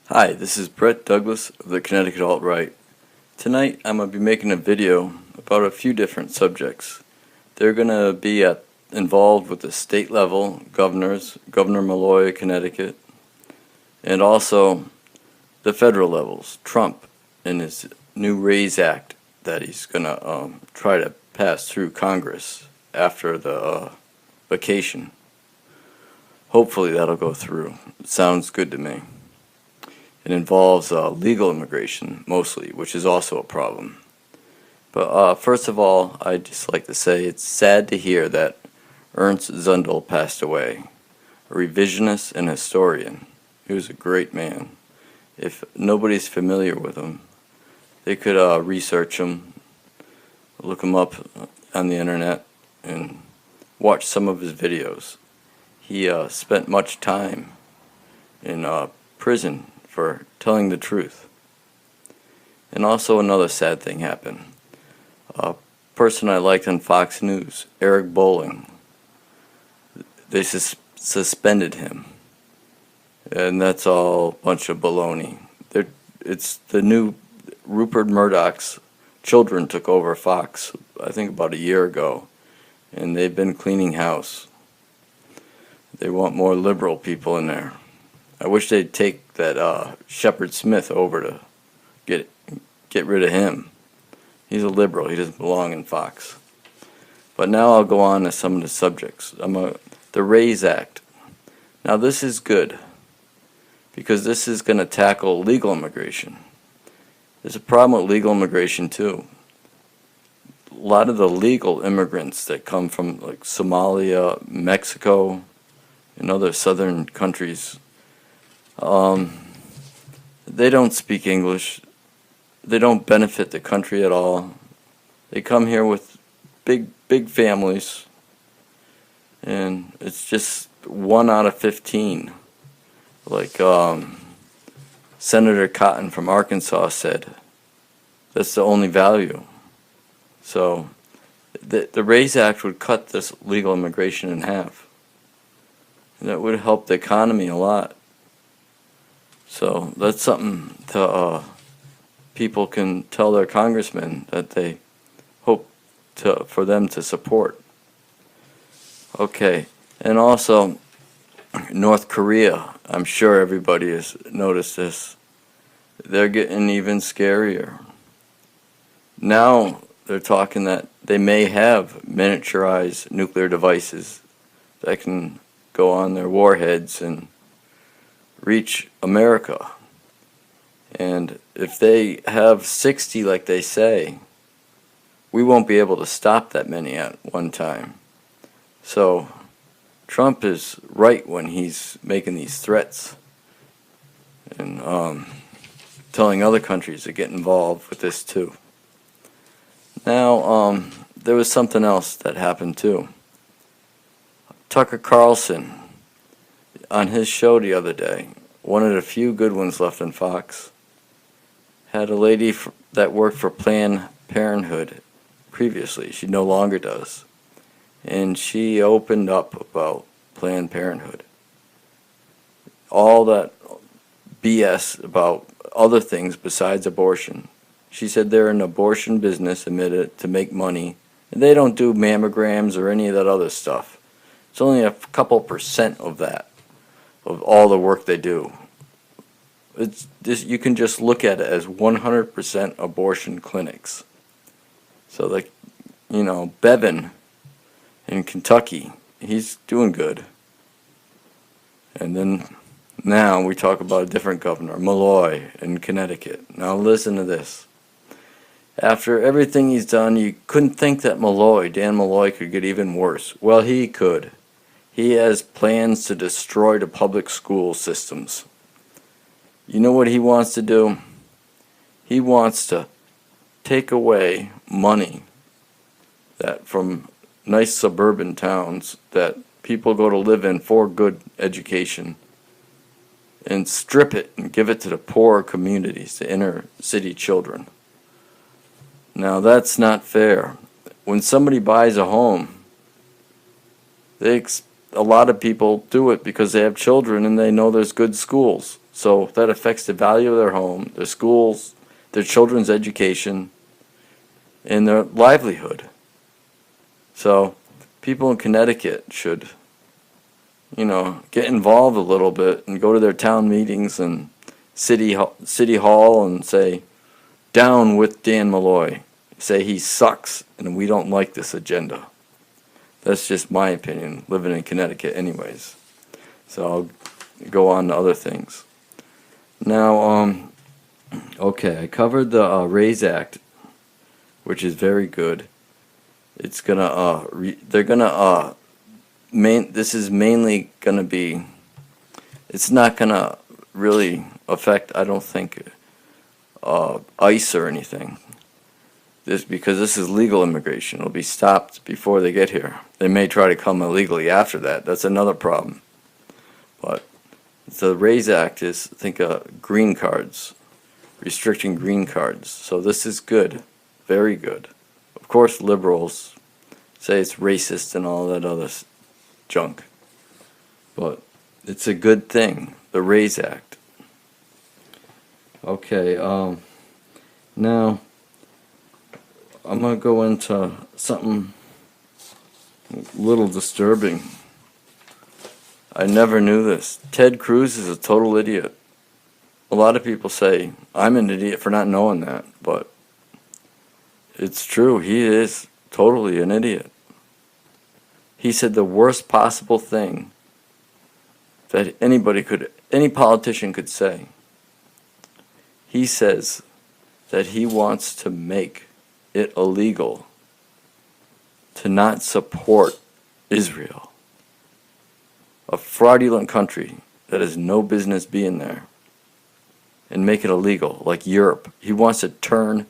Hi, this is Brett Douglas of the Connecticut Alt-Right. Tonight I'm going to be making a video about a few different subjects. They're going to be involved with the state level governors, Governor Malloy of Connecticut, and also the federal levels, Trump and his new RAISE Act that he's going to try to pass through Congress after the vacation. Hopefully that'll go through. It sounds good to me. It involves legal immigration, mostly, which is also a problem. But first of all, I'd just like to say it's sad to hear that Ernst Zundel passed away, a revisionist and historian. He was a great man. If nobody's familiar with him, they could research him, look him up on the internet, and watch some of his videos. He spent much time in prison for telling the truth. And also another sad thing happened. A person I liked on Fox News, Eric Bolling, they suspended him. And that's all a bunch of baloney. It's the new Rupert Murdoch's children took over Fox, I think about a year ago, and they've been cleaning house. They want more liberal people in there. I wish they'd take that Shepard Smith over to get rid of him. He's a liberal. He doesn't belong in Fox. But now I'll go on to some of the subjects. The RAISE Act. Now this is good because this is going to tackle legal immigration. There's a problem with legal immigration too. A lot of the legal immigrants that come from like Somalia, Mexico, and other southern countries, they don't speak English. They don't benefit the country at all. They come here with big families, and it's just 1 out of 15. Like Senator Cotton from Arkansas said, that's the only value. So the RAISE Act would cut this legal immigration in half. And that would help the economy a lot. So that's something to people can tell their congressmen that they hope for them to support. Okay, and also North Korea, I'm sure everybody has noticed this. They're getting even scarier. Now they're talking that they may have miniaturized nuclear devices that can go on their warheads and reach America. And if they have 60 like they say, we won't be able to stop that many at one time. So Trump is right when he's making these threats and telling other countries to get involved with this too. Now there was something else that happened too. Tucker Carlson, on his show the other day, one of the few good ones left on Fox, had a lady that worked for Planned Parenthood previously. She no longer does. And she opened up about Planned Parenthood. All that BS about other things besides abortion. She said they're an abortion business, admitted, to make money. And they don't do mammograms or any of that other stuff. It's only a couple % of that, of all the work they do. It's this, you can just look at it as 100% abortion clinics. So like, you know, Bevin in Kentucky, he's doing good. And then now we talk about a different governor, Malloy in Connecticut. Now listen to this. After everything he's done, you couldn't think that Dan Malloy could get even worse. Well, he could. He has plans to destroy the public school systems. You know what he wants to do? He wants to take away money that from nice suburban towns that people go to live in for good education and strip it and give it to the poorer communities, the inner city children. Now that's not fair. When somebody buys a home, a lot of people do it because they have children and they know there's good schools. So that affects the value of their home, their schools, their children's education, and their livelihood. So people in Connecticut should, get involved a little bit and go to their town meetings and city hall and say, down with Dan Malloy. Say he sucks and we don't like this agenda. That's just my opinion, living in Connecticut anyways. So I'll go on to other things. Now, okay, I covered the RAISE Act, which is very good. It's gonna, this is mainly gonna be, it's not gonna really affect, I don't think, ICE or anything. Because this is legal immigration. It'll be stopped before they get here. They may try to come illegally after that. That's another problem. But the RAISE Act is, I think, green cards, restricting green cards. So this is good, very good. Of course, liberals say it's racist and all that other junk. But it's a good thing, the RAISE Act. Okay, now I'm going to go into something a little disturbing. I never knew this. Ted Cruz is a total idiot. A lot of people say I'm an idiot for not knowing that, but it's true. He is totally an idiot. He said the worst possible thing that any politician could say. He says that he wants to make it illegal to not support Israel, a fraudulent country that has no business being there, and make it illegal, like Europe. He wants to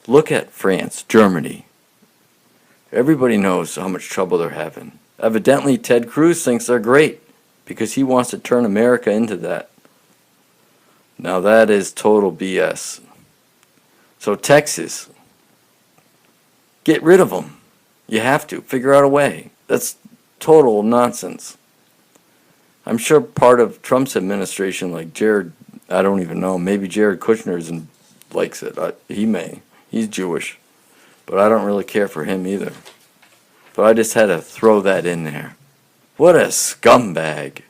look at France, Germany. Everybody knows how much trouble they're having. Evidently, Ted Cruz thinks they're great because he wants to turn America into that. Now that is total BS. So Texas, get rid of them. You have to. Figure out a way. That's total nonsense. I'm sure part of Trump's administration, like Jared, I don't even know, maybe Jared Kushner likes it. He may. He's Jewish. But I don't really care for him either. But I just had to throw that in there. What a scumbag.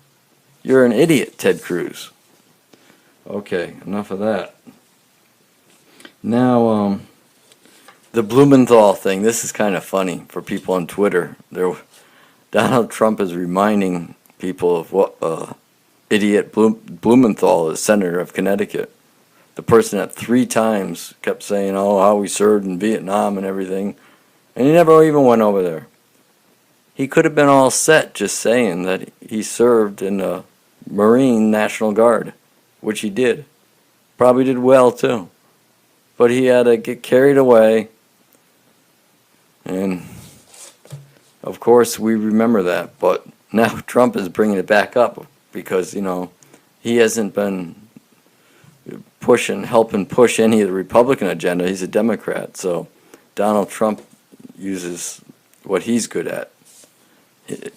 You're an idiot, Ted Cruz. Okay, enough of that. Now, the Blumenthal thing, this is kind of funny for people on Twitter. Donald Trump is reminding people of what idiot Blumenthal is, senator of Connecticut. The person that 3 times kept saying, oh, how he served in Vietnam and everything. And he never even went over there. He could have been all set just saying that he served in the Marine National Guard, which he did. Probably did well, too. But he had to get carried away. And, of course, we remember that. But now Trump is bringing it back up because, he hasn't been helping push any of the Republican agenda. He's a Democrat. So Donald Trump uses what he's good at,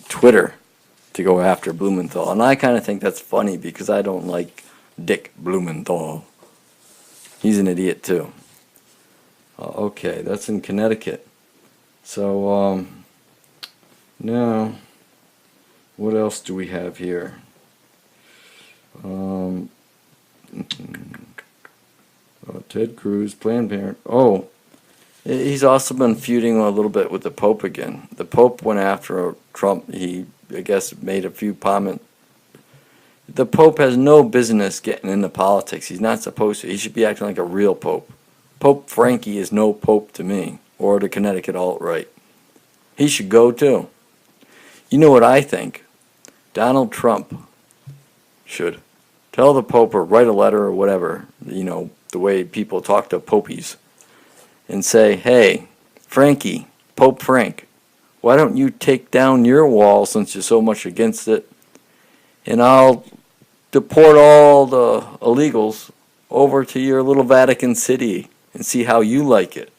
Twitter, to go after Blumenthal. And I kind of think that's funny because I don't like Dick Blumenthal. He's an idiot too. Okay, that's in Connecticut. So, now, what else do we have here? Ted Cruz, Planned Parenthood. Oh, he's also been feuding a little bit with the Pope again. The Pope went after Trump. He, I guess, made a few comments. The Pope has no business getting into politics. He's not supposed to. He should be acting like a real Pope. Pope Franky is no Pope to me, or the Connecticut alt-right. He should go too. You know what I think? Donald Trump should tell the Pope or write a letter or whatever, the way people talk to popies, and say, hey, Franky, Pope Frank, why don't you take down your wall since you're so much against it, and I'll deport all the illegals over to your little Vatican City and see how you like it.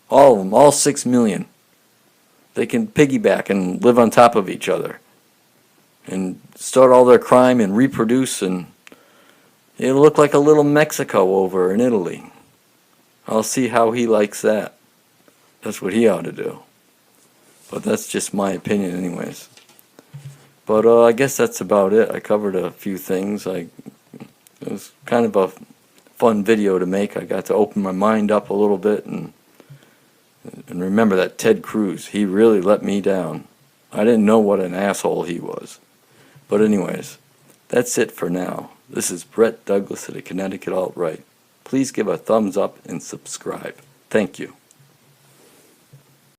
All of them, all 6 million. They can piggyback and live on top of each other and start all their crime and reproduce and It'll look like a little Mexico over in Italy. I'll see how he likes that. That's what he ought to do. But that's just my opinion anyways. But I guess that's about it. I covered a few things. It was kind of a fun video to make. I got to open my mind up a little bit and remember that Ted Cruz, he really let me down. I didn't know what an asshole he was. But anyways, that's it for now. This is Brett Douglas of the Connecticut Alt-Right. Please give a thumbs up and subscribe. Thank you.